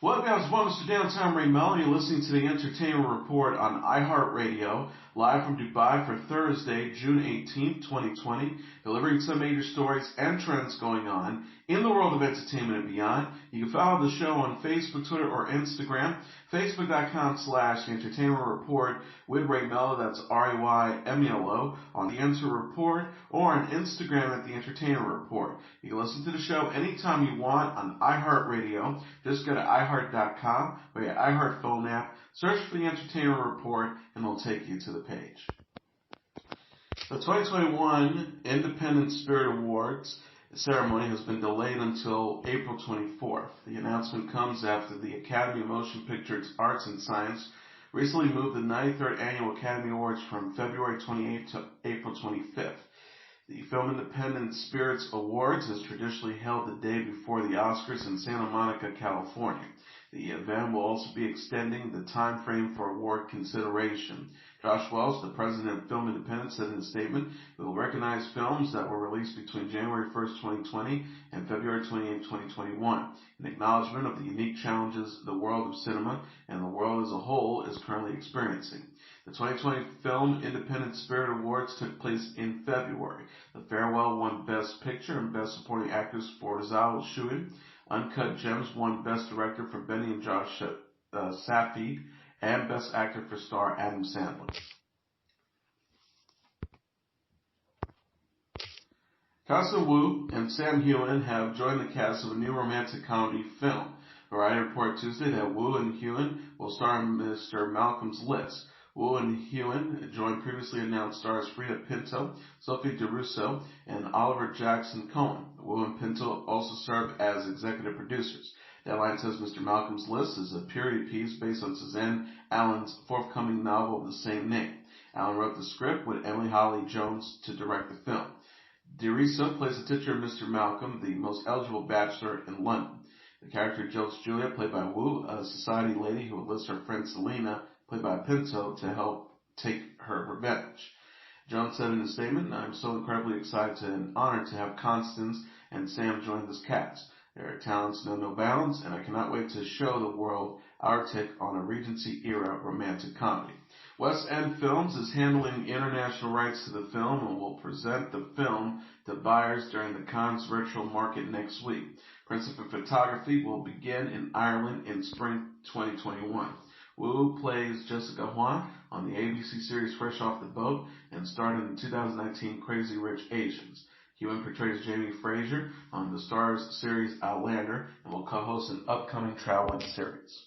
Well, guys, welcome to Downtown Ray Melo. You're listening to the Entertainment Report on iHeartRadio, live from Dubai for Thursday, June 18th, 2020, delivering some major stories and trends going on in the world of entertainment and beyond. You can follow the show on Facebook, Twitter, or Instagram. Facebook.com/Entertainment Report with Ray Melo, that's RAYMELO, on the Enter Report, or on Instagram at the Entertainment Report. You can listen to the show anytime you want on iHeartRadio. Just go to iHeart.com or your iHeart phone app, search for the Entertainment Report, and it'll take you to the page. The 2021 Independent Spirit Awards ceremony has been delayed until April 24th. The announcement comes after the Academy of Motion Picture Arts and Science recently moved the 93rd Annual Academy Awards from February 28th to April 25th. The Film Independent Spirits Awards is traditionally held the day before the Oscars in Santa Monica, California. The event will also be extending the time frame for award consideration. Josh Wells, the president of Film Independent, said in a statement, "We will recognize films that were released between January 1st, 2020 and February 28th, 2021, in acknowledgement of the unique challenges the world of cinema and the world as a whole is currently experiencing." The 2020 Film Independent Spirit Awards took place in February. The Farewell won Best Picture and Best Supporting Actors for Heughan. Uncut Gems won Best Director for Benny and Josh Safdie and Best Actor for star Adam Sandler. Constance Wu and Sam Heughan have joined the cast of a new romantic comedy film. Variety reported Tuesday that Wu and Heughan will star in Mr. Malcolm's List. Wu and Heughan joined previously announced stars Frida Pinto, Sophie DeRusso, and Oliver Jackson Cohen. Wu and Pinto also serve as executive producers. Deadline says Mr. Malcolm's List is a period piece based on Suzanne Allen's forthcoming novel of the same name. Allen wrote the script with Emily Holly Jones to direct the film. DeRusso plays the titular Mr. Malcolm, the most eligible bachelor in London. The character jilts Julia, played by Wu, a society lady who enlists her friend Selena, played by Pinto, to help take her revenge. Jones said in a statement, "I'm so incredibly excited and honored to have Constance and Sam join this cast. Their talents know no bounds, and I cannot wait to show the world our take on a Regency-era romantic comedy." West End Films is handling international rights to the film and will present the film to buyers during the Cannes virtual market next week. Principal photography will begin in Ireland in spring 2021. Wu plays Jessica Huang on the ABC series Fresh Off the Boat and starred in the 2019 Crazy Rich Asians. Heughan portrays Jamie Fraser on the Starz series Outlander and will co-host an upcoming traveling series.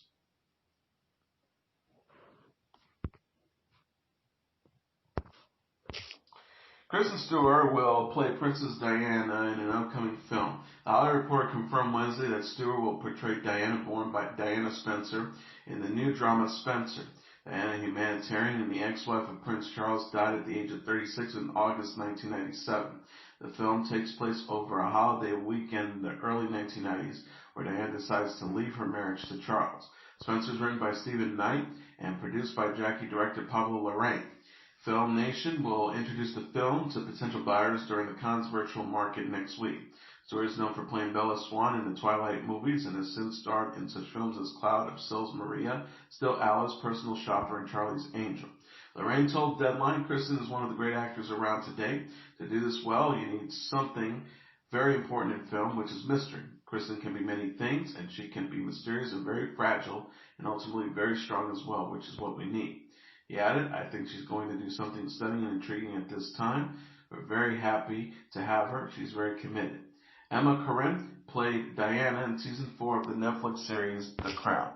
Kristen Stewart will play Princess Diana in an upcoming film. The Hollywood Reporter confirmed Wednesday that Stewart will portray Diana, born by Diana Spencer, in the new drama Spencer. Diana, a humanitarian and the ex-wife of Prince Charles, died at the age of 36 in August 1997. The film takes place over a holiday weekend in the early 1990s, where Diana decides to leave her marriage to Charles. Spencer is written by Stephen Knight and produced by Jackie director Pablo Larraín. Film Nation will introduce the film to potential buyers during the Cannes virtual market next week. Stewart is known for playing Bella Swan in the Twilight movies and has since starred in such films as Cloud of Sils Maria, Still Alice, Personal Shopper, and Charlie's Angel. Lorraine told Deadline, "Kristen is one of the great actors around today. To do this well, you need something very important in film, which is mystery. Kristen can be many things, and she can be mysterious and very fragile, and ultimately very strong as well, which is what we need." He added, "I think she's going to do something stunning and intriguing at this time. We're very happy to have her. She's very committed." Emma Corrin played Diana in season 4 of the Netflix series The Crown.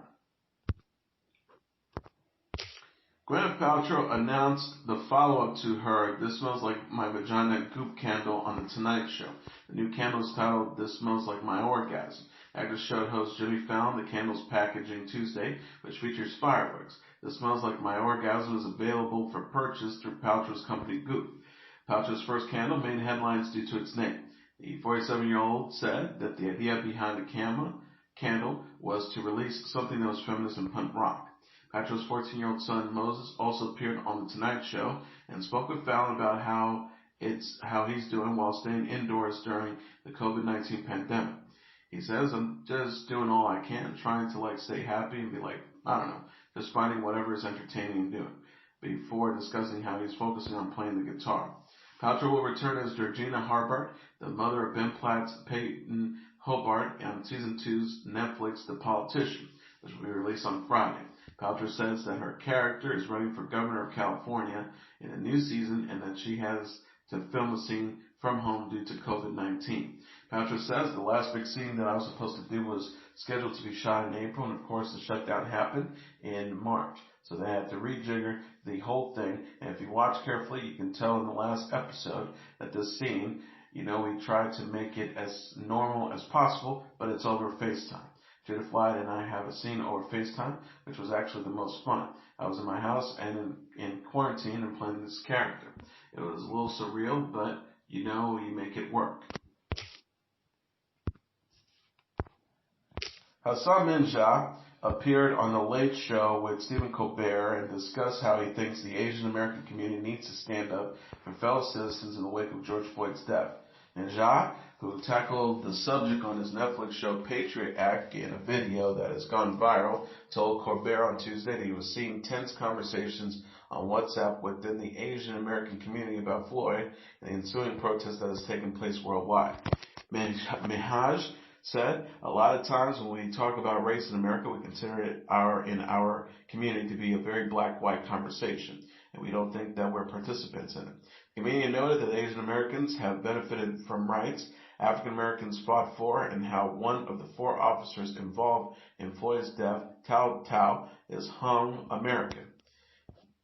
Gwyneth Paltrow announced the follow-up to her This Smells Like My Vagina Goop candle on The Tonight Show. The new candle is titled This Smells Like My Orgasm. Actress showed host Jimmy Fallon the candle's packaging Tuesday, which features fireworks. This Smells Like My Orgasm is available for purchase through Paltrow's company Goop. Paltrow's first candle made headlines due to its name. The 47-year-old said that the idea behind the candle was to release something that was feminist and punk rock. Paltrow's 14-year-old son Moses also appeared on The Tonight Show and spoke with Fallon about how he's doing while staying indoors during the COVID-19 pandemic. He says, I'm just doing all I can, trying to stay happy and be I don't know, just finding whatever is entertaining and doing, before discussing how he's focusing on playing the guitar. Paltrow will return as Georgina Hobart, the mother of Ben Platt's Peyton Hobart, on Season 2's Netflix The Politician, which will be released on Friday. Paltrow says that her character is running for governor of California in a new season and that she has to film a scene from home due to COVID-19. Paltrow says the last big scene that I was supposed to do was scheduled to be shot in April, and of course the shutdown happened in March. So they had to rejigger the whole thing, and if you watch carefully, you can tell in the last episode that this scene, we tried to make it as normal as possible, but it's over FaceTime. Judith Light and I have a scene over FaceTime, which was actually the most fun. I was in my house and in quarantine and playing this character. It was a little surreal, but you make it work. Hasan Minhaj appeared on The Late Show with Stephen Colbert and discussed how he thinks the Asian American community needs to stand up for fellow citizens in the wake of George Floyd's death. Minhaj, who tackled the subject on his Netflix show Patriot Act in a video that has gone viral, told Colbert on Tuesday that he was seeing tense conversations on WhatsApp within the Asian American community about Floyd and the ensuing protest that has taken place worldwide. Minhaj said, a lot of times when we talk about race in America, we consider it in our community to be a very black-white conversation, and we don't think that we're participants in it. The comedian noted that Asian Americans have benefited from rights African Americans fought for, and how one of the 4 officers involved in Floyd's death, Tao, is hung American.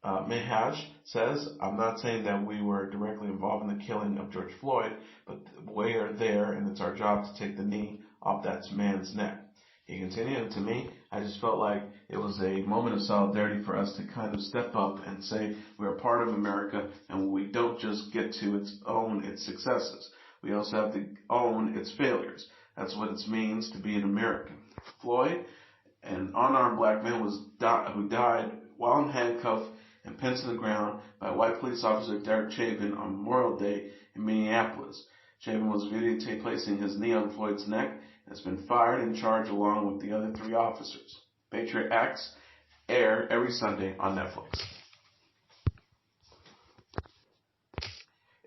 Minhaj says, I'm not saying that we were directly involved in the killing of George Floyd, but we are there, and it's our job to take the knee off that man's neck. He continued, and to me, I just felt like it was a moment of solidarity for us to kind of step up and say we're a part of America, and we don't just get to own its successes. We also have to own its failures. That's what it means to be an American. Floyd, an unarmed black man who died while in handcuffs and pinned to the ground by white police officer Derek Chauvin on Memorial Day in Minneapolis. Chauvin was videotaped placing his knee on Floyd's neck and has been fired and charged along with the other 3 officers. Patriot Acts air every Sunday on Netflix.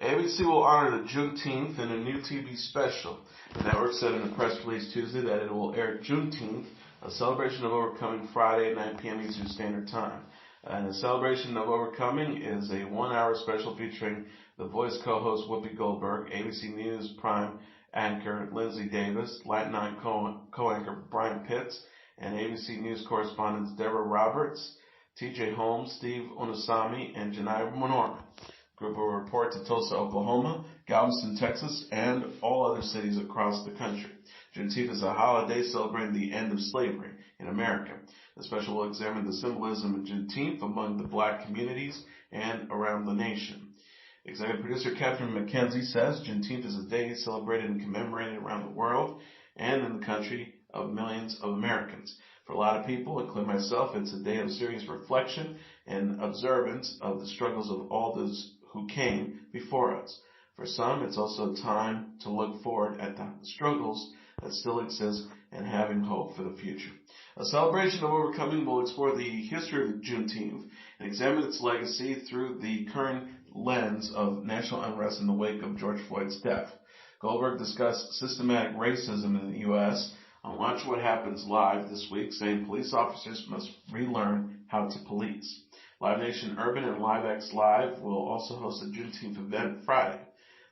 ABC will honor the Juneteenth in a new TV special. The network said in a press release Tuesday that it will air Juneteenth, a celebration of overcoming, Friday at 9 p.m. Eastern Standard Time. And the celebration of overcoming is a 1-hour special featuring The Voice co-host Whoopi Goldberg, ABC News Prime anchor Lindsay Davis, Latin 9 co-anchor Brian Pitts, and ABC News correspondents Deborah Roberts, TJ Holmes, Steve Onasami, and Janai Norman. The group will report to Tulsa, Oklahoma, Galveston, Texas, and all other cities across the country. Juneteenth is a holiday celebrating the end of slavery in America. The special will examine the symbolism of Juneteenth among the black communities and around the nation. Executive producer Catherine McKenzie says Juneteenth is a day celebrated and commemorated around the world and in the country of millions of Americans. For a lot of people, including myself, it's a day of serious reflection and observance of the struggles of all those who came before us. For some, it's also a time to look forward at the struggles that still exist and having hope for the future. A celebration of overcoming will explore the history of Juneteenth and examine its legacy through the current lens of national unrest in the wake of George Floyd's death. Goldberg discussed systematic racism in the U.S. on Watch What Happens Live this week, saying police officers must relearn how to police. Live Nation Urban and LiveX Live will also host a Juneteenth event Friday.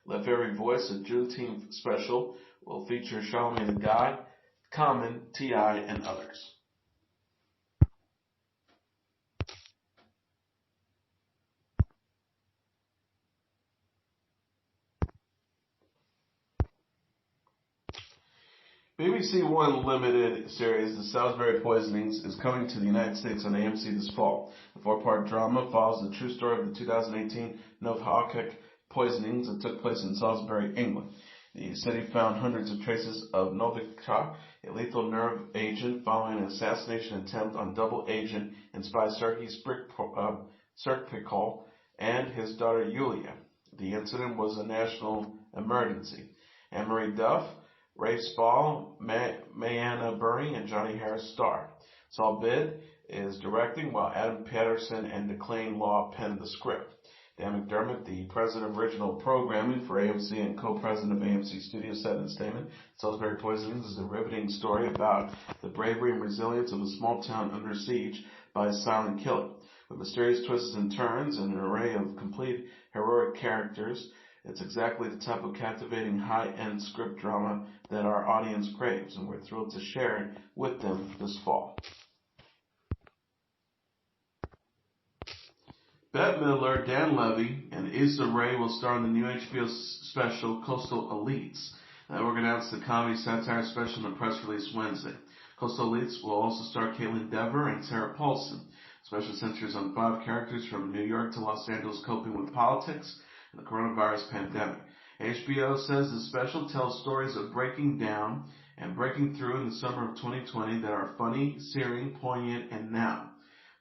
Left Every Voice, a Juneteenth special, will feature Charlamagne the God, Common, T.I., and others. BBC One limited series, The Salisbury Poisonings, is coming to the United States on AMC this fall. The 4-part drama follows the true story of the 2018 Novichok poisonings that took place in Salisbury, England. The city found hundreds of traces of Novichok, a lethal nerve agent, following an assassination attempt on double agent and spy Sergei Skripal and his daughter Yulia. The incident was a national emergency. Anne-Marie Duff Rafe Spall, Mayanna Burry, and Johnny Harris star. Saul Bidd is directing, while Adam Patterson and Declan Law penned the script. Dan McDermott, the president of original programming for AMC and co-president of AMC Studios, said in a statement, Salisbury Poisonings is a riveting story about the bravery and resilience of a small town under siege by a silent killer. With mysterious twists and turns and an array of complete heroic characters, it's exactly the type of captivating high-end script drama that our audience craves, and we're thrilled to share it with them this fall. Bette Midler, Dan Levy, and Issa Rae will star in the new HBO special Coastal Elites. The network announced the comedy satire special in a press release Wednesday. Coastal Elites will also star Caitlin Dever and Sarah Paulson. The special centers on 5 characters from New York to Los Angeles coping with politics and the coronavirus pandemic. HBO says the special tells stories of breaking down and breaking through in the summer of 2020 that are funny, searing, poignant, and now.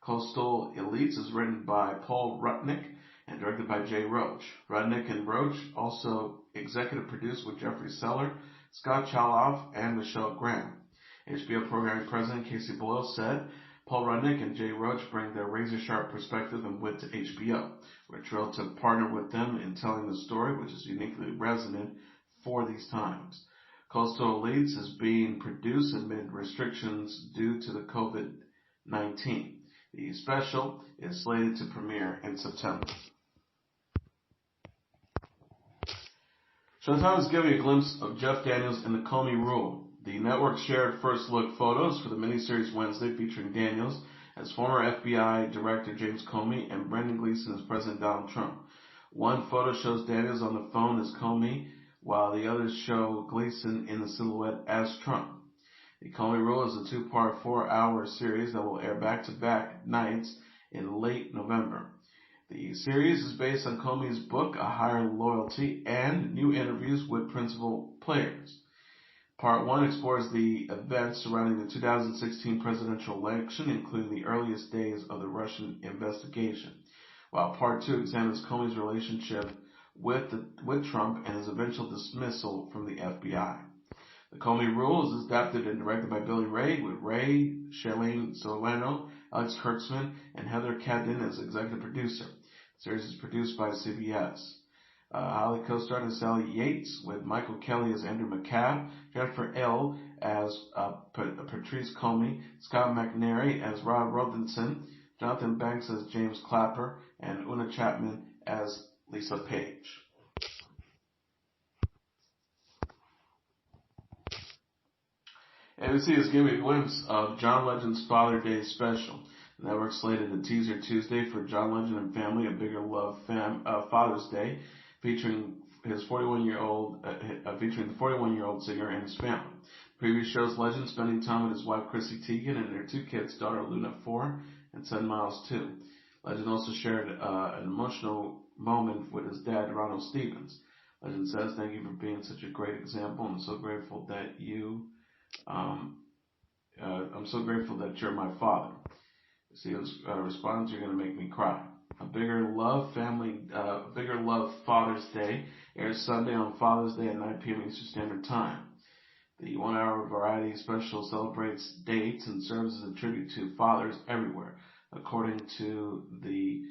Coastal Elites is written by Paul Rudnick and directed by Jay Roach. Rudnick and Roach also executive produced with Jeffrey Seller, Scott Chaloff, and Michelle Graham. HBO programming president Casey Boyle said, Paul Rudnick and Jay Roach bring their razor-sharp perspective and wit to HBO. We're thrilled to partner with them in telling the story, which is uniquely resonant for these times. Coastal Elites is being produced amid restrictions due to the COVID-19. The special is slated to premiere in September. Showtime is giving a glimpse of Jeff Daniels and the Comey Rule. The network shared first-look photos for the miniseries Wednesday featuring Daniels as former FBI Director James Comey and Brendan Gleeson as President Donald Trump. One photo shows Daniels on the phone as Comey, while the others show Gleeson in the silhouette as Trump. The Comey Rule is a 2-part, 4-hour series that will air back-to-back nights in late November. The series is based on Comey's book, A Higher Loyalty, and new interviews with principal players. Part 1 explores the events surrounding the 2016 presidential election, including the earliest days of the Russian investigation, while Part 2 examines Comey's relationship with Trump and his eventual dismissal from the FBI. The Comey Rule is adapted and directed by Billy Ray, with Ray, Charlene Solano, Alex Kurtzman, and Heather Cadden as executive producer. The series is produced by CBS. Holly co-starred as Sally Yates, with Michael Kelly as Andrew McCabe, Jennifer L. as Patrice Comey, Scott McNary as Rob Robinson, Jonathan Banks as James Clapper, and Una Chapman as Lisa Page. ABC is giving a glimpse of John Legend's Father's Day special. The network slated a teaser Tuesday for John Legend and Family, A Bigger Love Father's Day, featuring the 41-year-old singer and his family. The preview shows Legend spending time with his wife Chrissy Teigen and their 2 kids, daughter Luna 4 and son Miles 2. Legend also shared an emotional moment with his dad Ronald Stevens. Legend says, "Thank you for being such a great example. I'm so grateful that you're my father." See his response, "You're going to make me cry." A Bigger Love Father's Day airs Sunday on Father's Day at 9 p.m. Eastern Standard Time. The 1-hour variety special celebrates dates and serves as a tribute to fathers everywhere, according to the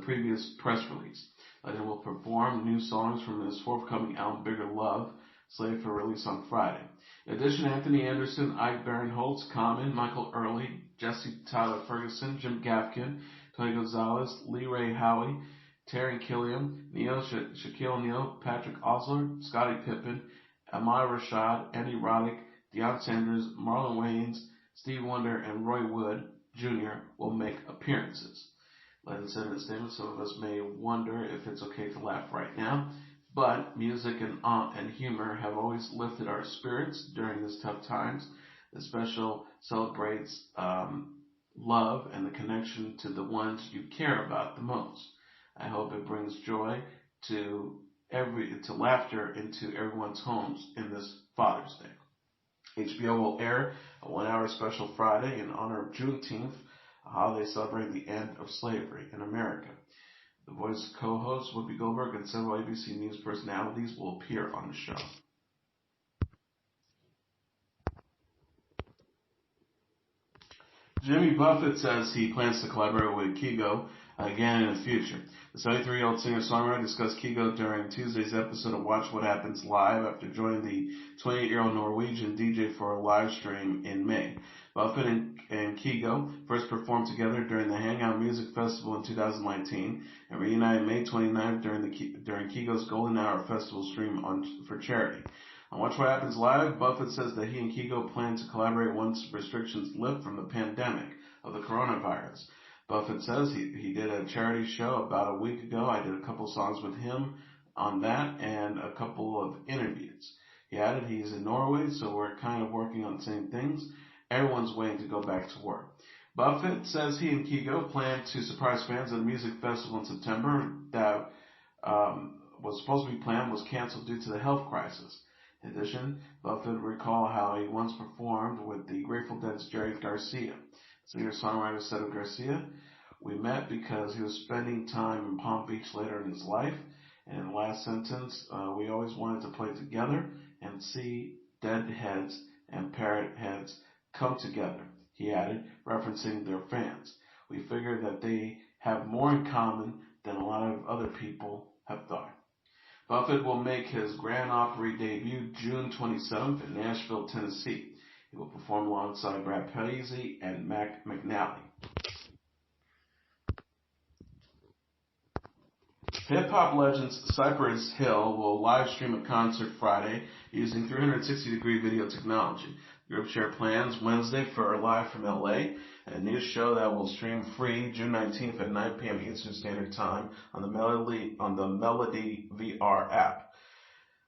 previous press release. Legend will perform new songs from his forthcoming album Bigger Love, slated for release on Friday. In addition, Anthony Anderson, Ike Barinholtz, Common, Michael Early, Jesse Tyler Ferguson, Jim Gaffigan, Tony Gonzalez, Lee Ray Howie, Taryn Killiam, Shaquille O'Neal, Patrick Osler, Scottie Pippen, Amaya Rashad, Andy Roddick, Deion Sanders, Marlon Wayans, Steve Wonder, and Roy Wood Jr. will make appearances. Legend said in a statement, "Some of us may wonder if it's okay to laugh right now, but music and humor have always lifted our spirits during these tough times. The special celebrates love and the connection to the ones you care about the most. I hope it brings joy to laughter into everyone's homes in this Father's Day." HBO will air a 1-hour special Friday in honor of Juneteenth, a holiday celebrating the end of slavery in America. The Voice co-host Whoopi Goldberg and several ABC News personalities will appear on the show. Jimmy Buffett says he plans to collaborate with Kygo again in the future. The 73-year-old singer-songwriter discussed Kygo during Tuesday's episode of Watch What Happens Live after joining the 28-year-old Norwegian DJ for a live stream in May. Buffett and Kygo first performed together during the Hangout Music Festival in 2019 and reunited May 29th during Kygo's Golden Hour Festival stream for charity. On Watch What Happens Live, Buffett says that he and Kygo plan to collaborate once restrictions lift from the pandemic of the coronavirus. Buffett says he did a charity show about a week ago. I did a couple songs with him on that and a couple of interviews. He added he's in Norway, so we're kind of working on the same things. Everyone's waiting to go back to work. Buffett says he and Kygo plan to surprise fans at a music festival in September that was supposed to be planned was canceled due to the health crisis. In addition, Buffett recalled how he once performed with the Grateful Dead's Jerry Garcia. Singer-songwriter said of Garcia, "We met because he was spending time in Palm Beach later in his life, and in the last sentence, we always wanted to play together and see Dead Heads and Parrot Heads come together," he added, referencing their fans. "We figured that they have more in common than a lot of other people have thought." Buffett will make his Grand Opry debut June 27th in Nashville, Tennessee. He will perform alongside Brad Paisley and Mac McNally. Hip-hop legends Cypress Hill will live stream a concert Friday using 360-degree video technology. The group shared plans Wednesday for a Live from LA, a new show that will stream free June 19th at 9 p.m. Eastern Standard Time on the Melody VR app.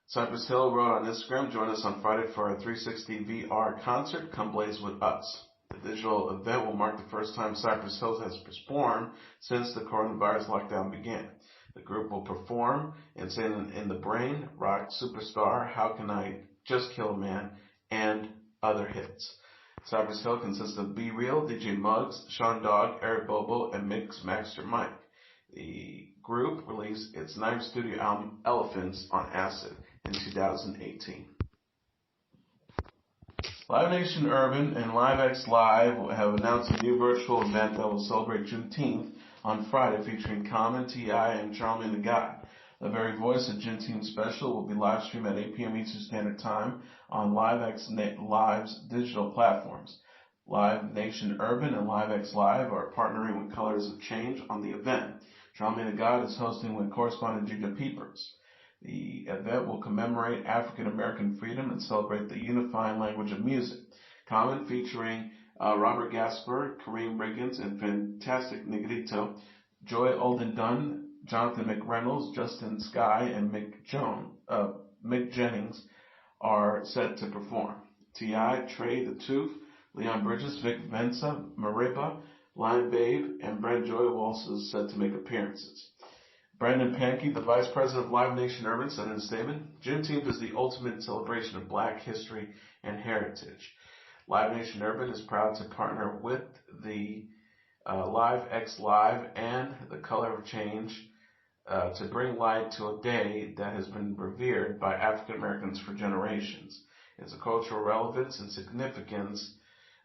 Cypress Hill wrote on Instagram, "Join us on Friday for a 360 VR concert. Come blaze with us." The digital event will mark the first time Cypress Hill has performed since the coronavirus lockdown began. The group will perform Insane in the Brain, Rock Superstar, How Can I Just Kill a Man, and other hits. Cypress Hill consists of Be Real, DJ Muggs, Sean Dogg, Eric Bobo, and Mix Master Mike. The group released its 9th studio album, Elephants on Acid, in 2018. Live Nation Urban and LiveX Live have announced a new virtual event that will celebrate Juneteenth on Friday, featuring Common, T.I., and Charlamagne Tha God. The very voice of Juneteenth special will be live streamed at 8 p.m. Eastern Standard Time on LiveX Live's digital platforms. Live Nation Urban and LiveX Live are partnering with Colors of Change on the event. Charlamagne Tha God is hosting with correspondent Judah Peepers. The event will commemorate African American freedom and celebrate the unifying language of music. Common, featuring Robert Gasper, Kareem Riggins, and Fantastic Negrito, Joy Olden Dunn, Jonathan McReynolds, Justin Skye, and Mick Jennings are set to perform. T.I., Trey the Tooth, Leon Bridges, Vic Mensa, Mariba, Lion Babe, and Brent Joy will also set to make appearances. Brandon Pankey, the Vice President of Live Nation Urban, said in a statement, "Juneteenth is the ultimate celebration of Black history and heritage. Live Nation Urban is proud to partner with the LiveX Live and the Color of Change to bring light to a day that has been revered by African Americans for generations. Its cultural relevance and significance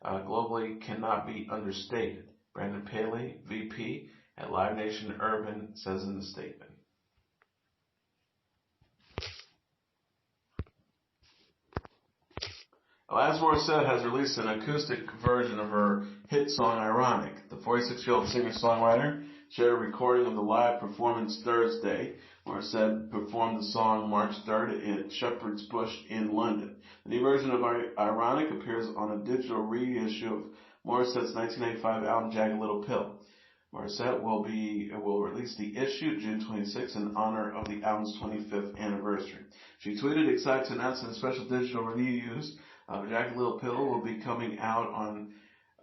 globally cannot be understated," Brandon Paley, VP at Live Nation Urban, says in the statement. Alanis Morissette has released an acoustic version of her hit song Ironic. The 46-year-old singer-songwriter shared a recording of the live performance Thursday. Morissette performed the song March 3rd at Shepherd's Bush in London. The new version of Ironic appears on a digital reissue of Morissette's 1995 album Jagged Little Pill. Morissette will release the issue June 26 in honor of the album's 25th anniversary. She tweeted, "Excited to announce that a special digital reuse of Jagged Little Pill will be coming out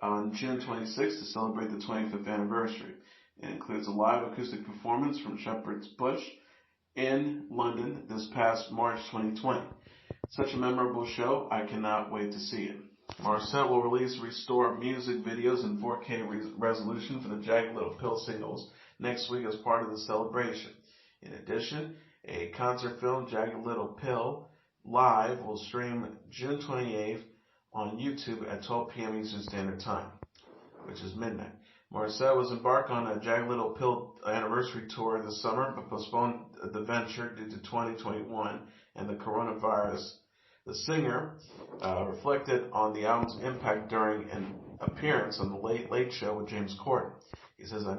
on June 26 to celebrate the 25th anniversary. It includes a live acoustic performance from Shepherd's Bush in London this past March 2020. Such a memorable show, I cannot wait to see it." Morissette will release restored music videos in 4K resolution for the Jagged Little Pill singles next week as part of the celebration. In addition, a concert film, Jagged Little Pill, live will stream June 28th on YouTube at 12 p.m. Eastern Standard Time, which is midnight. Morissette was embarked on a Jagged Little Pill anniversary tour this summer, but postponed the venture due to 2021 and the coronavirus. The singer reflected on the album's impact during an appearance on the Late Late Show with James Corden. He says, I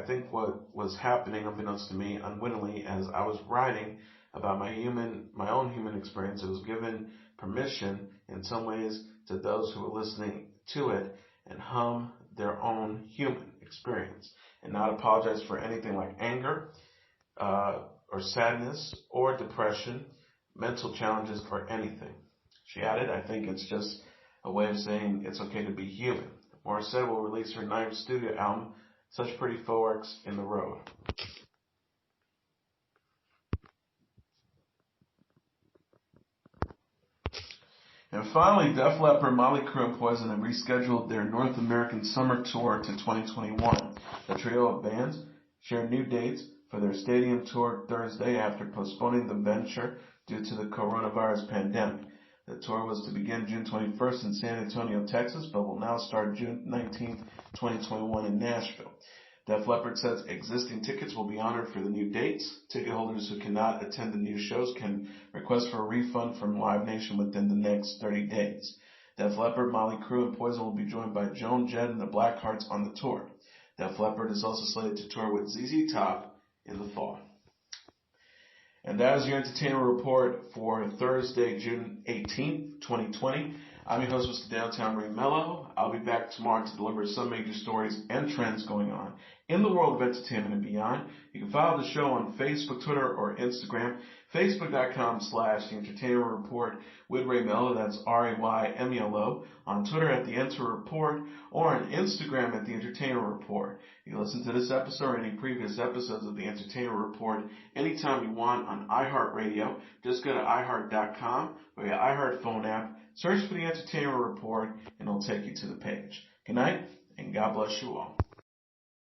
think what was happening, unbeknownst to me, unwittingly, as I was writing about my own human experience, it was given permission in some ways to those who were listening to it and hum their own human experience and not apologize for anything like anger or sadness or depression, mental challenges, or anything. She added, I think it's just a way of saying it's okay to be human. Morissette will release her 9th studio album, Such Pretty Forks in the Road. And finally, Def Leppard, Motley Crue, and Poison have rescheduled their North American summer tour to 2021. The trio of bands shared new dates for their stadium tour Thursday after postponing the venture due to the coronavirus pandemic. The tour was to begin June 21st in San Antonio, Texas, but will now start June 19th, 2021 in Nashville. Def Leppard says existing tickets will be honored for the new dates. Ticket holders who cannot attend the new shows can request for a refund from Live Nation within the next 30 days. Def Leppard, Motley Crue, and Poison will be joined by Joan Jett and the Blackhearts on the tour. Def Leppard is also slated to tour with ZZ Top in the fall. And that is your entertainment report for Thursday, June 18th, 2020. I'm your host, Mr. Downtown Melo. I'll be back tomorrow to deliver some major stories and trends going on in the world of entertainment and beyond. You can follow the show on Facebook, Twitter, or Instagram. Facebook.com/The Entertainment Report with Ray Melo. That's RAYMELO. On Twitter at The Enter Report, or on Instagram at The Entertainment Report. You can listen to this episode or any previous episodes of The Entertainment Report anytime you want on iHeartRadio. Just go to iHeart.com or your iHeart phone app. Search for The Entertainment Report, and it'll take you to the page. Good night, and God bless you all.